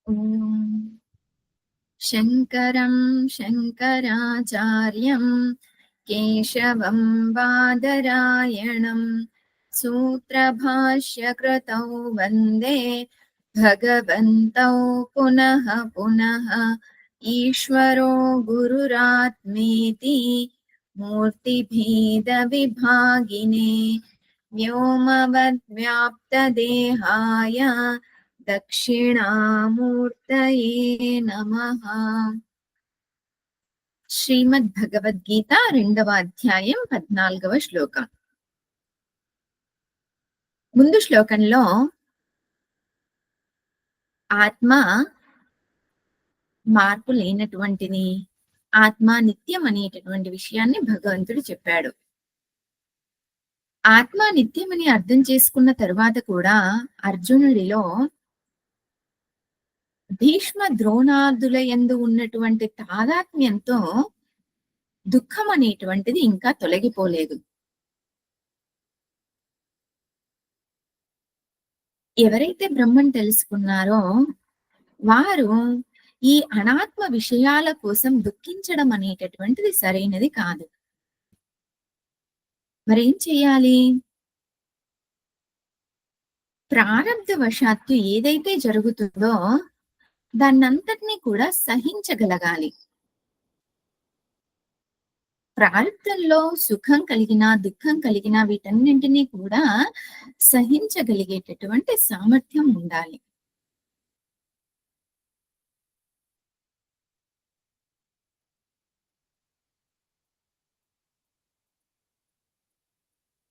ॐ शङ्करं शङ्कराचार्यं केशवं बादरायणं सूत्रभाष्यकृतौ वन्दे भगवन्तौ पुनः पुनः ईश्वरो गुरुरात्मेति मूर्तिभेदविभागिने व्योमवद्व्याप्तदेहाय दक्षिणामूर्तये नमः. శ్రీమద్ భగవద్గీత 2వ అధ్యాయం 14వ శ్లోకం. ముందు శ్లోకంలో ఆత్మ మార్పు లేనటువంటిది, ఆత్మ నిత్యం అనేటటువంటి విషయాన్ని భగవంతుడు చెప్పాడు. ఆత్మ నిత్యమని అర్థం చేసుకున్న తరువాత కూడా అర్జునుడిలో భీష్మ ద్రోణాదుల యందు ఉన్నటువంటి తాదాత్మ్యంతో దుఃఖం అనేటువంటిది ఇంకా తొలగిపోలేదు. ఎవరైతే బ్రహ్మను తెలుసుకున్నారో వారు ఈ అనాత్మ విషయాల కోసం దుఃఖించడం అనేటటువంటిది సరైనది కాదు. మరేం చేయాలి? ప్రారబ్ధవశాత్తు ఏదైతే జరుగుతుందో దాన్నంతటినీ కూడా సహించగలగాలి. ప్రారబ్ధంలో సుఖం కలిగినా దుఃఖం కలిగినా వీటన్నింటినీ కూడా సహించగలిగేటటువంటి సామర్థ్యం ఉండాలి.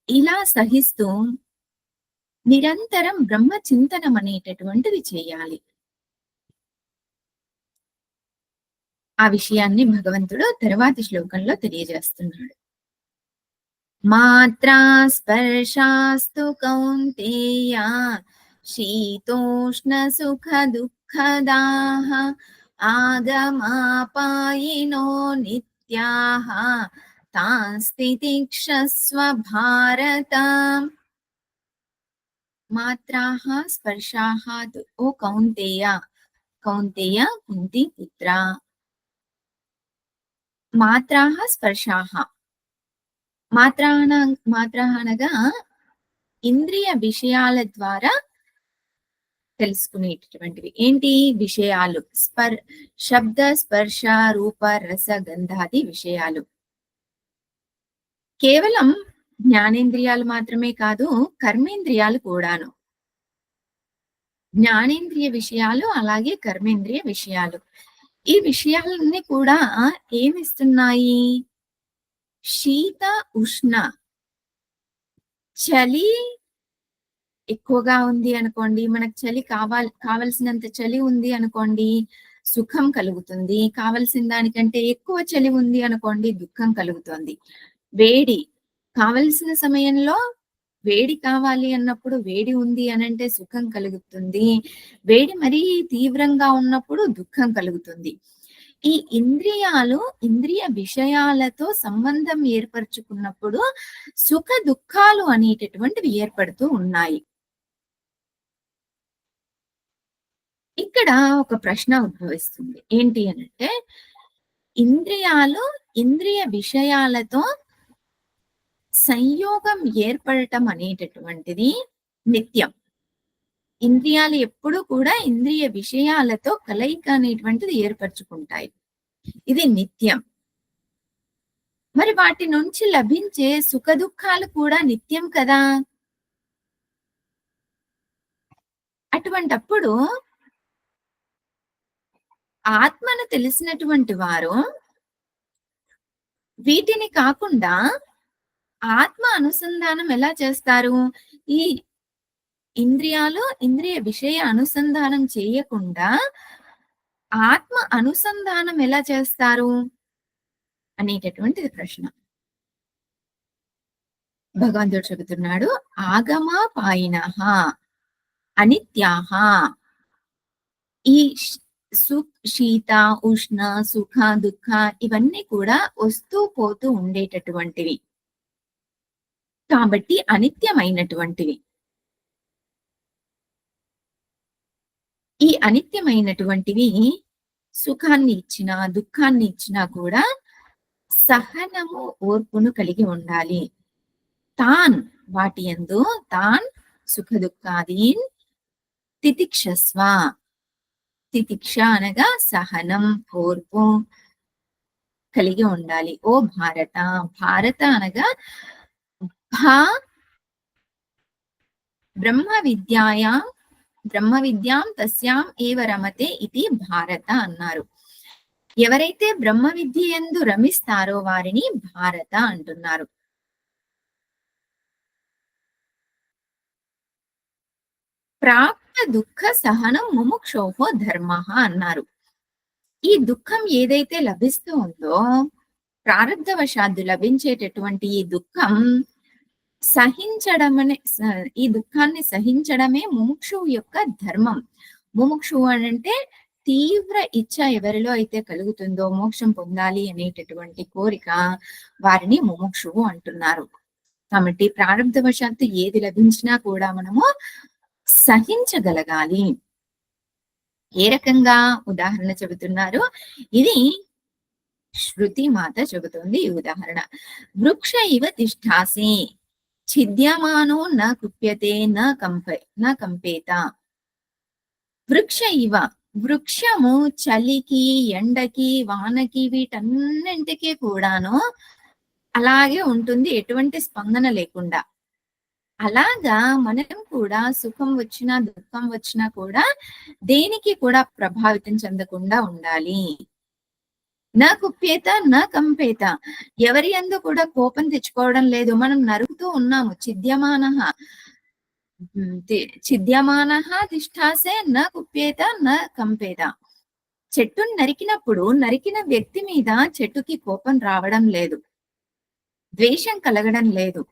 ఇలా సహిస్తూ నిరంతరం బ్రహ్మ చింతనం అనేటటువంటిది చేయాలి. ఆ విషయాన్ని భగవంతుడు తరువాతి శ్లోకంలో తెలియజేస్తున్నాడు. మాత్రా స్పర్శాస్తు కౌంతేయ శీతోష్ణ సుఖ దుఃఖదాః ఆగమాపాయినో నిత్యాః తాన్ స్థితిక్షస్వ భారత. మాత్రాః స్పర్శాః ఓ కౌంతేయ, కౌంతేయ కుంతి పుత్ర. మాత్రాః స్పర్శాః, మాత్రాః అనగా ఇంద్రియ విషయాల ద్వారా తెలుసుకునేటటువంటివి. ఏంటి విషయాలు? శబ్ద స్పర్శ రూప రస గంధాది విషయాలు. కేవలం జ్ఞానేంద్రియాలు మాత్రమే కాదు, కర్మేంద్రియాలు కూడాను. జ్ఞానేంద్రియ విషయాలు అలాగే కర్మేంద్రియ విషయాలు. ఈ విషయాలన్నీ కూడా ఏమిస్తున్నాయి? శీత ఉష్ణ. చలి ఎక్కువగా ఉంది అనుకోండి, మనకు చలి కావలసినంత చలి ఉంది అనుకోండి, సుఖం కలుగుతుంది. కావలసిన దానికంటే ఎక్కువ చలి ఉంది అనుకోండి, దుఃఖం కలుగుతుంది. వేడి కావలసిన సమయంలో వేడి కావాలి అన్నప్పుడు వేడి ఉంది అనంటే సుఖం కలుగుతుంది. వేడి మరీ తీవ్రంగా ఉన్నప్పుడు దుఃఖం కలుగుతుంది. ఈ ఇంద్రియాలు ఇంద్రియ విషయాలతో సంబంధం ఏర్పరచుకున్నప్పుడు సుఖ దుఃఖాలు అనేటటువంటివి ఏర్పడుతూ ఉన్నాయి. ఇక్కడ ఒక ప్రశ్న ఉద్భవిస్తుంది. ఏంటి అనంటే, ఇంద్రియాలు ఇంద్రియ విషయాలతో సంయోగం ఏర్పడటం అనేటటువంటిది నిత్యం. ఇంద్రియాలు ఎప్పుడు కూడా ఇంద్రియ విషయాలతో కలయిక అనేటువంటిది ఏర్పరచుకుంటాయి. ఇది నిత్యం. మరి వాటి నుంచి లభించే సుఖ దుఃఖాలు కూడా నిత్యం కదా. అటువంటప్పుడు ఆత్మను తెలిసినటువంటి వారు వీటిని కాకుండా ఆత్మ అనుసంధానం ఎలా చేస్తారు? ఈ ఇంద్రియాలు ఇంద్రియ విషయ అనుసంధానం చేయకుండా ఆత్మ అనుసంధానం ఎలా చేస్తారు అనేటటువంటిది ప్రశ్న. భగవంతుడు చెబుతున్నాడు, ఆగమాపాయినః అనిత్యాః. ఈ శీత ఉష్ణ సుఖ దుఃఖ ఇవన్నీ కూడా వస్తూ పోతూ ఉండేటటువంటివి కాబట్టి అనిత్యమైనటువంటివి. ఈ అనిత్యమైనటువంటివి సుఖాన్ని ఇచ్చినా, దుఃఖాన్ని ఇచ్చినా కూడా సహనము, ఓర్పును కలిగి ఉండాలి. తాన్ వాటి యందు తాన్ సుఖ దుఃఖాదీన్ తితిక్షస్వ. తితిక్ష అనగా సహనం, ఓర్పు కలిగి ఉండాలి. ఓ భారత, భారత అనగా భా బ్రహ్మ విద్యాయాం బ్రహ్మ విద్యాం తస్యాం ఏవ రమతే ఇది భారత అన్నారు. ఎవరైతే బ్రహ్మ విద్య యందు రమిస్తారో వారిని భారత అంటున్నారు. ప్రాప్త దుఃఖ సహనం ముముక్షోహో ధర్మ అన్నారు. ఈ దుఃఖం ఏదైతే లభిస్తూ ఉందో, ప్రారబ్ధవశాత్తు లభించేటటువంటి ఈ దుఃఖం ఈ దుఃఖాన్ని సహించడమే ముముక్షువు యొక్క ధర్మం. ముముక్షువు అంటే తీవ్ర ఇచ్చ ఎవరిలో అయితే కలుగుతుందో మోక్షం పొందాలి అనేటటువంటి కోరిక, వారిని ముముక్షువు అంటున్నారు. కాబట్టి ప్రారబ్ధవశాత్తు ఏది లభించినా కూడా మనము సహించగలగాలి. ఏ రకంగా ఉదాహరణ చెబుతున్నారు, ఇది శృతి మాత చెబుతుంది ఈ ఉదాహరణ. వృక్ష ఇవ తిష్టాసి ఛిద్యమానో న కుప్యతే న కంపేత. వృక్ష ఇవ, వృక్షము చలికి, ఎండకి, వానకి వీటన్నింటికి కూడాను అలాగే ఉంటుంది, ఎటువంటి స్పందన లేకుండా. అలాగా మనం కూడా సుఖం వచ్చినా, దుఃఖం వచ్చినా కూడా దేనికి కూడా ప్రభావితం చెందకుండా ఉండాలి. నా కుప్యేత నా కంపేత, ఎవరి యందు కూడా కోపం తెచ్చుకోవడం లేదు. మనం నరుగుతూ ఉన్నాము. ఛిద్యమానః తిష్టాసే న కుప్యేత న కంపేత. చెట్టును నరికినప్పుడు నరికిన వ్యక్తి మీద చెట్టుకి కోపం రావడం లేదు, ద్వేషం కలగడం లేదు.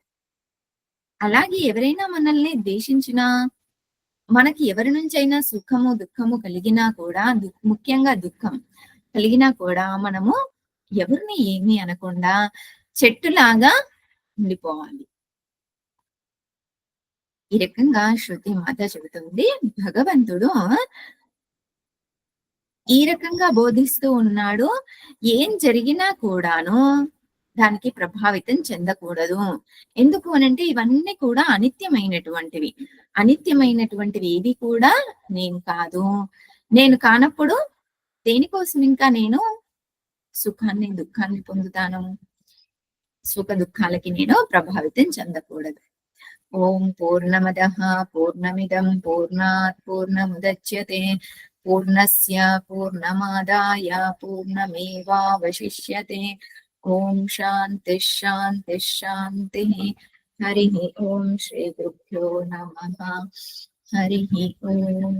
అలాగే ఎవరైనా మనల్ని ద్వేషించినా, మనకి ఎవరి నుంచైనా సుఖము, దుఃఖము కలిగినా కూడా, ముఖ్యంగా దుఃఖం కలిగినా కూడా మనము ఎవరిని ఏమీ అనకుండా చెట్టులాగా ఉండిపోవాలి. ఈ రకంగా శృతి మాత చెబుతుంది. భగవంతుడు ఈ రకంగా బోధిస్తూ ఉన్నాడు. ఏం జరిగినా కూడాను దానికి ప్రభావితం చెందకూడదు. ఎందుకు అనంటే ఇవన్నీ కూడా అనిత్యమైనటువంటివి. అనిత్యమైనటువంటివి ఏవి కూడా నేను కాదు. నేను కానప్పుడు దేనికోసం ఇంకా నేను సుఖాన్ని, దుఃఖాన్ని పొందుతాను? సుఖ దుఃఖాలకి నేను ప్రభావితం చెందకూడదు. ఓం పూర్ణమదః పూర్ణమిదం పూర్ణాత్ పూర్ణముదచ్యతే పూర్ణస్య పూర్ణమాదాయ పూర్ణమేవావశిష్యతే. ఓం శాంతి శాంతి శాంతి. హరి ఓం శ్రీ గురుభ్యో నమః. హరి ఓం.